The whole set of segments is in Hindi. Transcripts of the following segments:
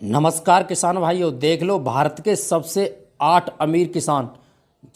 नमस्कार किसान भाइयों, देख लो भारत के सबसे 8 अमीर किसान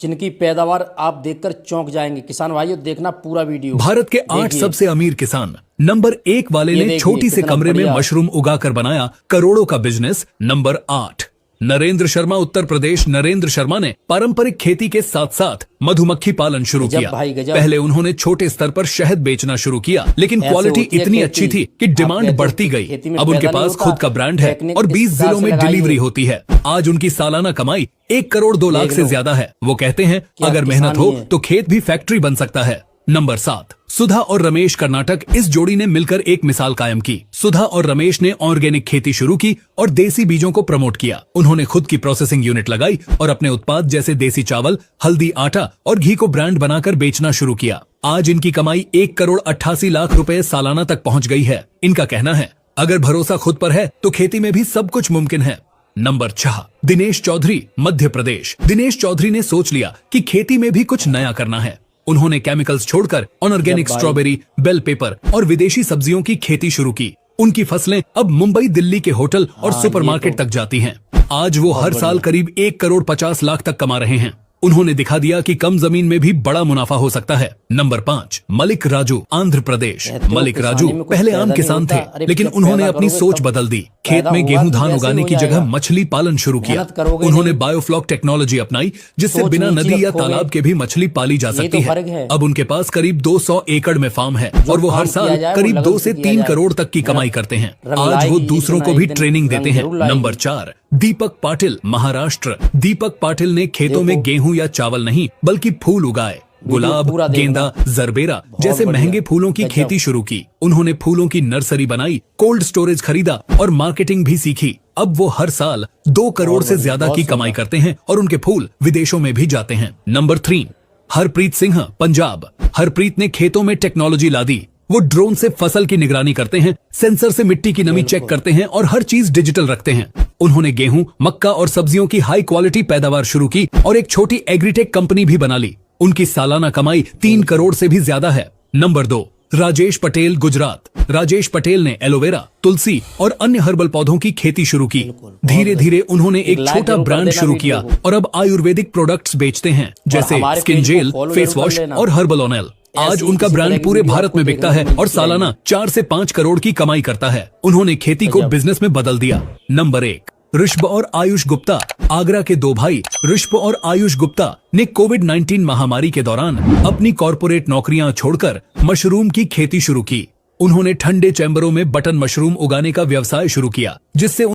जिनकी पैदावार आप देखकर चौंक जाएंगे। किसान भाइयों देखना पूरा वीडियो। भारत के 8 सबसे अमीर किसान। नंबर 1 वाले ने छोटी से कमरे में मशरूम उगाकर बनाया करोड़ों का बिजनेस। नंबर 8 नरेंद्र शर्मा, उत्तर प्रदेश। नरेंद्र शर्मा ने पारंपरिक खेती के साथ साथ मधुमक्खी पालन शुरू किया। पहले उन्होंने छोटे स्तर पर शहद बेचना शुरू किया, लेकिन क्वालिटी इतनी अच्छी थी कि डिमांड बढ़ती गई। अब उनके पास खुद का ब्रांड है और 20 जिलों में डिलीवरी होती है। आज उनकी सालाना कमाई 1 करोड़ 2 लाख से ज्यादा है। वो कहते हैं अगर मेहनत हो तो खेत भी फैक्ट्री बन सकता है। नंबर 7 सुधा और रमेश, कर्नाटक। इस जोड़ी ने मिलकर एक मिसाल कायम की। सुधा और रमेश ने ऑर्गेनिक खेती शुरू की और देसी बीजों को प्रमोट किया। उन्होंने खुद की प्रोसेसिंग यूनिट लगाई और अपने उत्पाद जैसे देसी चावल, हल्दी, आटा और घी को ब्रांड बनाकर बेचना शुरू किया। आज इनकी कमाई 1 करोड़ 88 लाख रुपए सालाना तक पहुंच गई है। इनका कहना है अगर भरोसा खुद पर है तो खेती में भी सब कुछ मुमकिन है। नंबर 6 दिनेश चौधरी, मध्य प्रदेश। दिनेश चौधरी ने सोच लिया कि खेती में भी कुछ नया करना है। उन्होंने केमिकल्स छोड़कर ऑर्गेनिक स्ट्रॉबेरी, बेल पेपर और विदेशी सब्जियों की खेती शुरू की। उनकी फसलें अब मुंबई, दिल्ली के होटल और सुपरमार्केट तक जाती हैं। आज वो हर साल करीब 1 करोड़ 50 लाख तक कमा रहे हैं। उन्होंने दिखा दिया कि कम जमीन में भी बड़ा मुनाफा हो सकता है। नंबर 5 मलिक राजू, आंध्र प्रदेश। मलिक राजू पहले आम किसान थे, लेकिन उन्होंने अपनी सोच बदल दी। खेत में गेहूं धान उगाने की जगह मछली पालन शुरू किया। उन्होंने बायोफ्लॉक टेक्नोलॉजी अपनाई, जिससे बिना नदी या तालाब के भी मछली पाली जा सकती है। अब उनके पास करीब 200 एकड़ में फार्म है और वो हर साल करीब 2 से 3 करोड़ तक की कमाई करते हैं। आज वो दूसरों को भी ट्रेनिंग देते हैं। नंबर 4 दीपक पाटिल, महाराष्ट्र। दीपक पाटिल ने खेतों में गेहूं या चावल नहीं बल्कि फूल उगाए। गुलाब, गेंदा, जरबेरा जैसे महंगे फूलों की खेती शुरू की। उन्होंने फूलों की नर्सरी बनाई, कोल्ड स्टोरेज खरीदा और मार्केटिंग भी सीखी। अब वो हर साल 2 करोड़ से ज्यादा की कमाई करते हैं और उनके फूल विदेशों में भी जाते हैं। नंबर 3 हरप्रीत सिंह, पंजाब। हरप्रीत ने खेतों में टेक्नोलॉजी ला दी। वो ड्रोन से फसल की निगरानी करते हैं, सेंसर से मिट्टी की नमी चेक करते हैं और हर चीज डिजिटल रखते हैं। उन्होंने गेहूं, मक्का और सब्जियों की हाई क्वालिटी पैदावार शुरू की और एक छोटी एग्रीटेक कंपनी भी बना ली। उनकी सालाना कमाई 3 करोड़ से भी ज्यादा है। नंबर 2 राजेश पटेल, गुजरात। राजेश पटेल ने एलोवेरा, तुलसी और अन्य हर्बल पौधों की खेती शुरू की। धीरे धीरे उन्होंने एक छोटा ब्रांड शुरू किया और अब आयुर्वेदिक प्रोडक्ट्स बेचते हैं, जैसे स्किन जेल, फेस वॉश और हर्बल ऑयल। आज उनका ब्रांड पूरे भारत में बिकता है और सालाना 4 से 5 करोड़ की कमाई करता है। उन्होंने खेती को बिजनेस में बदल दिया। नंबर 1 ऋषभ और आयुष गुप्ता, आगरा के 2 भाई ऋषभ और आयुष गुप्ता ने कोविड-19 महामारी के दौरान अपनी कॉर्पोरेट नौकरियां छोड़कर मशरूम की खेती शुरू की। उन्होंने ठंडे चैम्बरों में बटन मशरूम उगाने का व्यवसाय शुरू किया, जिससे